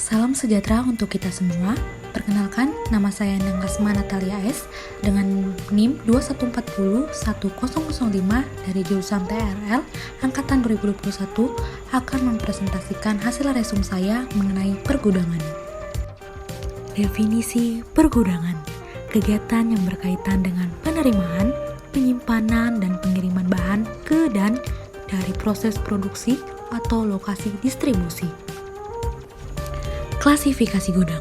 Salam sejahtera untuk kita semua. Perkenalkan, nama saya Nangasma Natalia S. dengan NIM 21401005 dari jurusan TRL Angkatan 2021 akan mempresentasikan hasil resum saya mengenai pergudangan. Definisi pergudangan: kegiatan yang berkaitan dengan penerimaan, penyimpanan, dan pengiriman bahan ke dan dari proses produksi atau lokasi distribusi. Klasifikasi gudang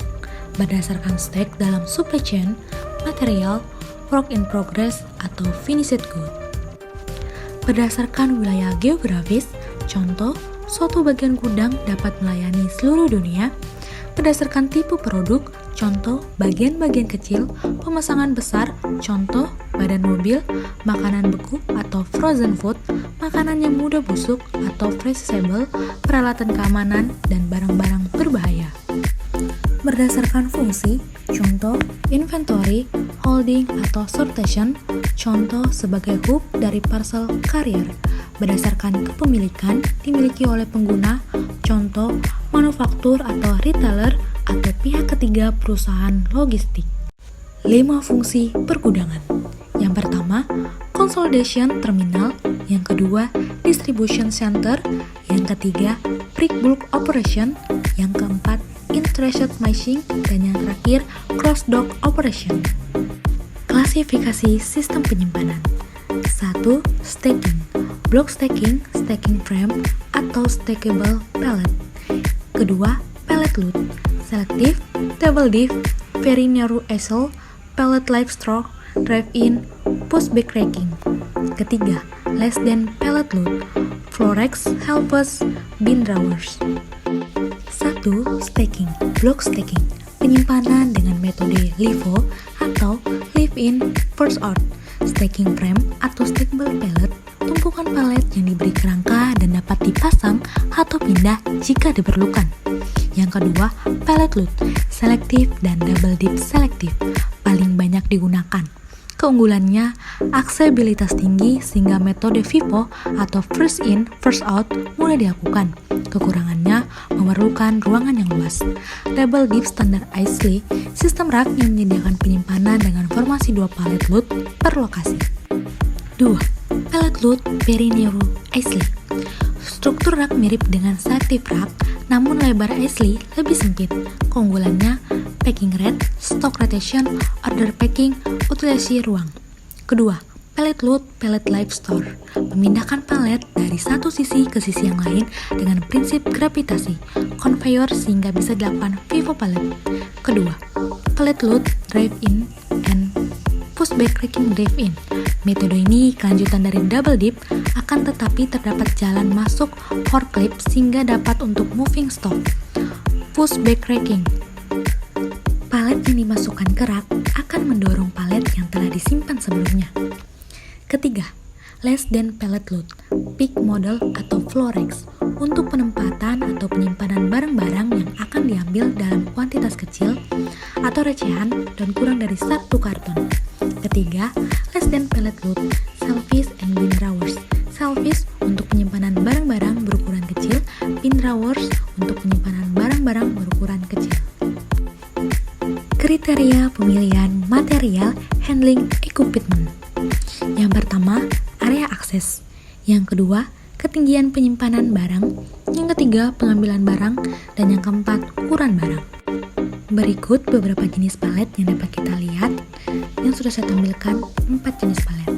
berdasarkan stake dalam supply chain, material, work in progress, atau finished good. Berdasarkan wilayah geografis, contoh, suatu bagian gudang dapat melayani seluruh dunia. Berdasarkan tipe produk, contoh, bagian-bagian kecil, pemasangan besar, contoh, badan mobil, makanan beku atau frozen food, makanan yang mudah busuk atau freezable, peralatan keamanan, dan barang-barang berbahaya. Berdasarkan fungsi, contoh, inventory, holding, atau sortation, contoh sebagai hub dari parcel carrier. Berdasarkan kepemilikan, dimiliki oleh pengguna, contoh, manufaktur atau retailer, atau pihak ketiga perusahaan logistik. 5 fungsi pergudangan. Yang pertama, consolidation terminal. Yang kedua, distribution center. Yang ketiga, brick bulk operation. Yang keempat, in-transit machine. Dan yang terakhir, cross-dock operation. Klasifikasi sistem penyimpanan. 1. Stacking. Block stacking, stacking frame, atau stackable pallet. Kedua, pallet load. Selective, double diff, very narrow axle, pallet life stroke, drive-in, pushback racking. Ketiga, less than pallet load, floor racks, helpers, bin drawers. 1. Stacking, block stacking, penyimpanan dengan metode LIFO atau live in, first out. Stacking frame atau stackable pallet, tumpukan palet yang diberi kerangka dan dapat dipasang atau pindah jika diperlukan. Yang kedua, pallet load, selective dan double dip selective, paling banyak digunakan. Keunggulannya, aksesibilitas tinggi sehingga metode FIFO atau first in, first out mudah dilakukan. Kekurangannya, memerlukan ruangan yang luas. Double dip standar ISLE, sistem rak yang menyediakan penyimpanan dengan formasi 2 pallet load per lokasi. 2. Pallet load very narrow ISLE. Struktur rak mirip dengan selective rak, namun lebar ISLE lebih sempit. Keunggulannya, packing rate, stock rotation, order packing, utilisasi ruang. Kedua, pallet load, pallet life store, memindahkan palet dari satu sisi ke sisi yang lain dengan prinsip gravitasi, conveyor sehingga bisa dilakukan FIFO pallet. Kedua, pallet load, drive-in, and pushback racking drive-in. Metode ini kelanjutan dari double dip, akan tetapi terdapat jalan masuk forklift sehingga dapat untuk moving stock. Pushback racking, palet yang dimasukkan ke rak akan mendorong palet yang telah disimpan sebelumnya. Ketiga, less than pallet load, peak model atau floor racks, untuk penempatan atau penyimpanan barang-barang yang akan diambil dalam kuantitas kecil atau recehan dan kurang dari 1 karton. Ketiga, less than pallet load, shelfish and bin drawers. Shelfish untuk penyimpanan barang-barang berukuran kecil, bin drawers untuk penyimpanan barang-barang berukuran kecil. Kriteria pemilihan material handling equipment. Yang pertama, area akses. Yang kedua, ketinggian penyimpanan barang. Yang ketiga, pengambilan barang. Dan yang keempat, ukuran barang. Berikut beberapa jenis palet yang dapat kita lihat. Yang sudah saya tampilkan 4 jenis palet.